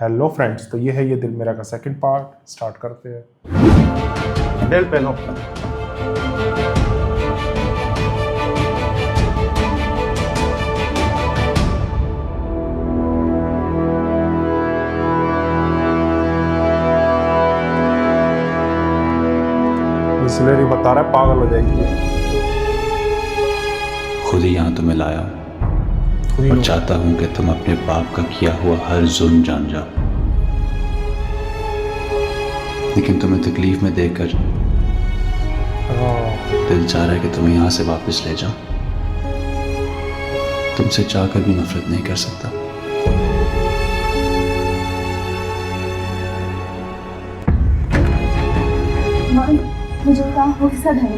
Hello friends, तो ये है ये दिल मेरा का सेकंड पार्ट। स्टार्ट करते हैं। दिल पहनो। इसलिए नहीं बता रहा, पागल हो जाएगी। खुद ही यहाँ तुम्हें लाया खुद और चाहता हूँ कि तुम अपने बाप का किया हुआ हर जुल्म जान जाओ, लेकिन तुम्हें तकलीफ में देकर दिल चाह रहा है कि तुम्हें यहाँ से वापस ले जाऊं। तुमसे चाहकर भी नफरत नहीं कर सकता। मुझे क्या हो सब है?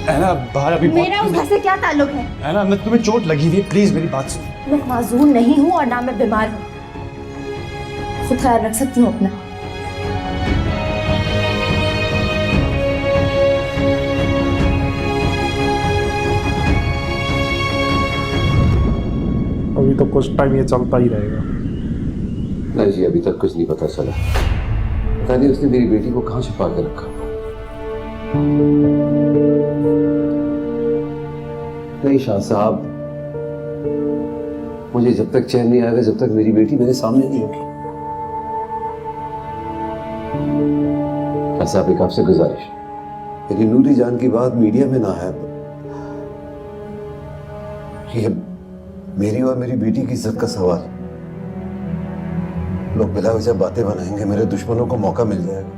ऐना बाहर अभी मेरा उस घर से क्या ताल्लुक है? ऐना मैं तुम्हें चोट लगी हुई है, प्लीज मेरी बात सुनो। मैं माजून नहीं हूँ और ना मैं बीमार हूँ। खुद ख्याल रख सकती हूँ अपना। अभी तो कुछ टाइम ये चलता ही रहेगा। नहीं जी, अभी तक कुछ नहीं पता चला। पता नहीं उसने मेरी बेटी को कहाँ छुपा के रखा। नहीं शाह साहब, मुझे जब तक चैन नहीं आएगा जब तक मेरी बेटी मेरे सामने नहीं होगी। शाह साहब, एक आपसे गुजारिश, मेरी नूरी जान की बात मीडिया में ना है। ये मेरी और मेरी बेटी की इज्जत का सवाल। लोग बिला वजह बातें बनाएंगे, मेरे दुश्मनों को मौका मिल जाएगा।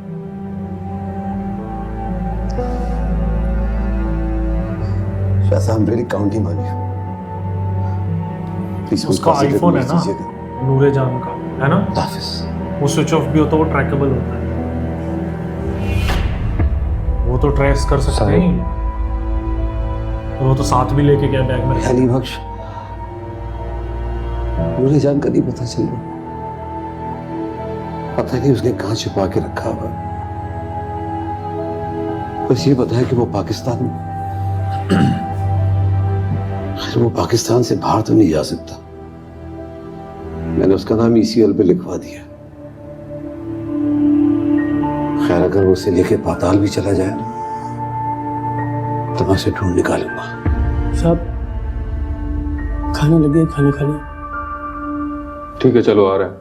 शाह साहब, मेरी काउंटी मानी, प्लीज उसका आईफोन है ना, नूरे जान का है ना, हाफिज। वो स्विच ऑफ भी होता है, वो ट्रैकेबल होता है, वो तो ट्रेस कर सकते हैं। वो तो साथ भी लेके गया बैग में। अली बख्श, नूरे जान का नहीं पता चल रहा, पता नहीं उसने कहां छुपा के रखा हुआ। बस ये पता है कि वो पाकिस्तान में, वो पाकिस्तान से बाहर तो नहीं जा सकता। मैंने उसका नाम ECL पे लिखवा दिया। खैर, अगर वो उसे लेके पाताल भी चला जाए ना, तो मैं उसे ढूंढ निकालूंगा। साहब, खाने लगे, खाने खाने। ठीक है, चलो आ रहा है।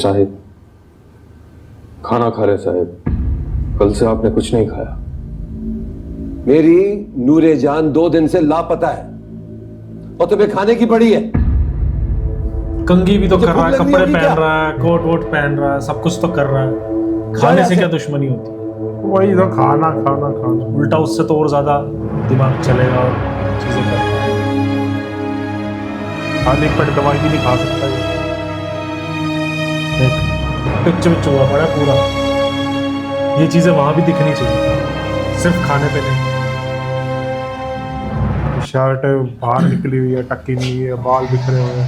साहिब, खाना खा रहे साहिब, कल से आपने कुछ नहीं खाया। मेरी नूरे जान 2 दिन से लापता है और तुम्हें खाने की पड़ी है। कंघी भी तो कर रहा है, भूख लगी कपड़े होगी पहन क्या? रहा है, कोट वोट पहन रहा है, सब कुछ तो कर रहा है। खाने से क्या दुश्मनी होती है? वही तो, खाना खाना खाना। उल्टा उससे तो और ज्यादा दिमाग चलेगा और चीजें कर पाएगा। खाने एक पेट दवाई भी नहीं खा सकता ये। देख, पिच पिच हुआ पड़ा है पूरा। ये चीजें वहां भी दिखनी चाहिए, सिर्फ खाने पे नहीं। शर्ट बाहर निकली हुई है, टक्की नहीं हुई है, बाल बिखरे हुए हैं।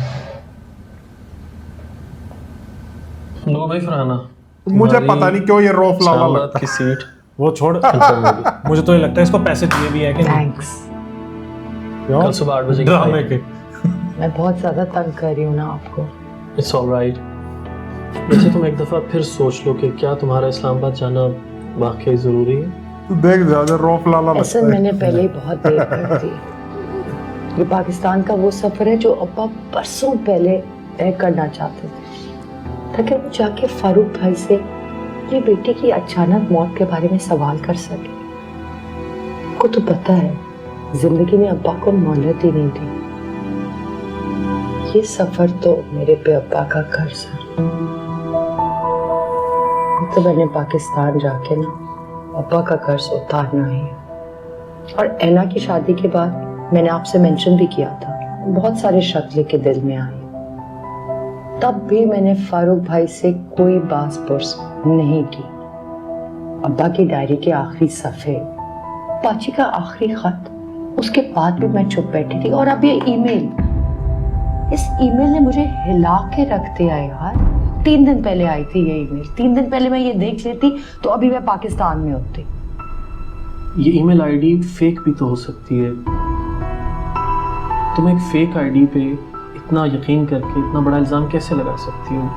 नो भाई फरहाना, मुझे पता नहीं क्यों ये रौफ लाला लगता की है। सीट वो छोड़। मुझे तो ये लगता है इसको पैसे दिए भी है कि नहीं। थैंक्स। क्यों? कल सुबह 8 बजे ड्रामे के। मैं बहुत ज्यादा तंग कर रही हूँ ना आपको। It's alright. वैसे तुम एक दफा फिर सोच लो कि क्या तुम्हारा इस्लामाबाद जाना वाकई जरूरी है। तू देख, ज्यादा रौफ लाला लगता ऐसा है। मैंने पहले ही बहुत देर कर दी। ये पाकिस्तान का वो सफर है जो अब्बा बरसों पहले तय करना चाहते थे, ताकि वो जाके फारूक भाई से अपनी बेटी की अचानक मौत के बारे में सवाल कर सके। आपको तो पता है, जिंदगी में अब्बा को मोहलत ही नहीं दी। ये सफर तो मेरे पे अब्बा का कर्ज है। तो मैंने पाकिस्तान जाके ना अब्बा का कर्ज उतारना ही है। और ऐना की शादी के बाद मैंने आपसे मेंशन भी किया था, बहुत सारे शक लेके दिल में आए। तब भी मैंने फारूक भाई से कोई बात पुर्स नहीं की। अब्बा की डायरी के आखिरी सफे, पाची का आखिरी खत, उसके बाद भी मैं चुप बैठी थी। और अब ये ईमेल, इस ईमेल ने मुझे हिला के रख दिया यार। 3 दिन पहले आई थी ये ईमेल। 3 दिन पहले मैं ये देख लेती तो अभी मैं पाकिस्तान में होती। ये ईमेल आईडी फेक भी तो हो सकती है। तुम एक फेक आईडी पे एक इतना यकीन करके इतना बड़ा इल्ज़ाम कैसे लगा सकती हो?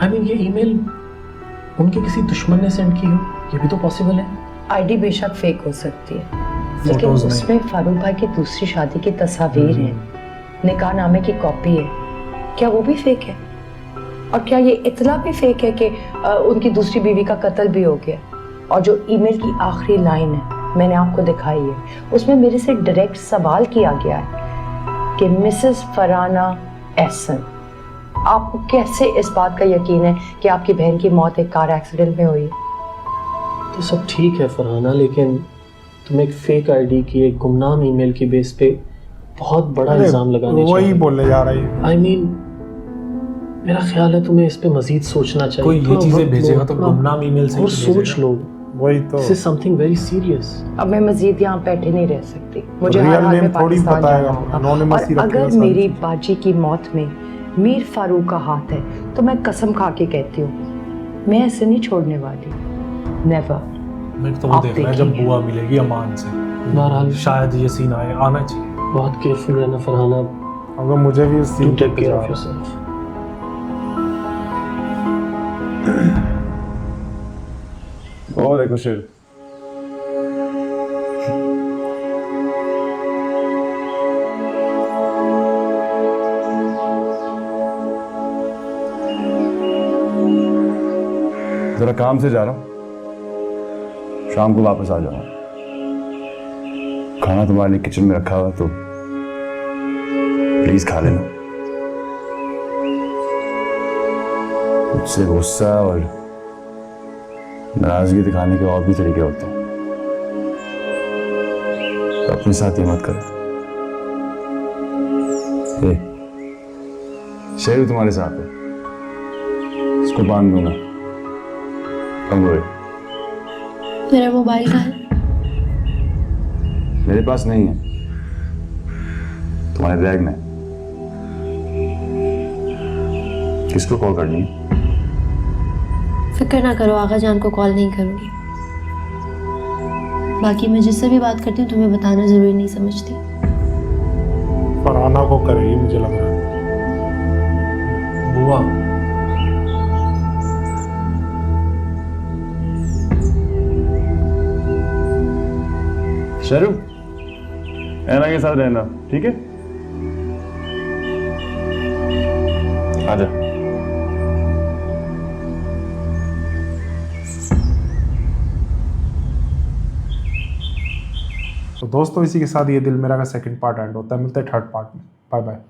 आई मीन ये ईमेल उनके किसी दुश्मन ने सेंड की हो, ये भी तो पॉसिबल है। आईडी बेशक फेक हो सकती है, लेकिन फोटोज नहीं। उसमें फारूक भाई की दूसरी शादी की तस्वीर है, निकाहनामे की कॉपी है। क्या वो भी फेक है? और क्या ये इतना भी फेक है कि उनकी दूसरी बीवी का कत्ल भी हो गया? और जो ईमेल की आखिरी लाइन है, मैंने आपको दिखाई है, उसमें मेरे से डायरेक्ट सवाल किया गया है कि मिसेस फरहाना एहसन, आपको कैसे इस बात का यकीन है कि आपकी बहन की मौत एक कार एक्सीडेंट में हुई? तो सब ठीक है फरहाना, लेकिन तुम एक फेक आईडी की, एक गुमनाम ईमेल की बेस पे बहुत बड़ा इल्ज़ाम लगाने वही बोलने जा रही है। आई मीन मेरा ख्याल है तुम्हें इस पे मजीद सोचना चाहिए। कोई ये थोड़ा चीजें वक्त भेजेगा लो, तो थोड़ा गुमनाम ईमेल से ही और सोच भेजेगा। लो, वही तो this is something very serious. अब मैं मजीद यहाँ बैठे नहीं रह सकती, मुझे रियल हर हाल नेम में थोड़ी पाकिस्तान पता है, जाना होगा। anonymous ही और रखेगा अगर सारी मेरी चीज़। बाजी की मौत में मीर फारूक का हाथ है तो मैं कसम खा के कहती हूँ मैं ऐसे नहीं छोड़ने वाली, नेवर। मेरे को तो वो आप देखना है जब देखेंगे। बुआ मिलेगी अमान से, बहरहाल शायद ये सीन आना चाहिए। बहुत केयरफुल रहना फरहाना, अगर मुझे भी इस डू सीन टेक केयर ऑफ योरसेल्फ। और देखो शेर, जरा काम से जा रहा हूँ, शाम को वापस आ जाऊंगा। खाना तुम्हारे लिए किचन में रखा हुआ, तो प्लीज खा लेना। मुझसे गुस्सा और नाराजगी दिखाने के और भी तरीके होते हैं, तो अपने साथ ये मत करो। शेरू तुम्हारे साथ है, इसको बांध दूंगा। कम लो, मेरा मोबाइल कहाँ है? मेरे पास नहीं है, तुम्हारे बैग में। किसको कॉल करनी है? फिक्र ना करो, आगा जान को कॉल नहीं करूँगी। बाकी मैं जिससे भी बात करती हूँ तुम्हें बताना ज़रूरी नहीं समझती। फरहाना को करेगी मुझे लग रहा है। बुआ शेरू, ऐना के साथ रहना, ठीक है? आजा। तो दोस्तों इसी के साथ ये दिल मेरा का सेकंड पार्ट एंड होता है। मिलते हैं थर्ड पार्ट में। Bye bye.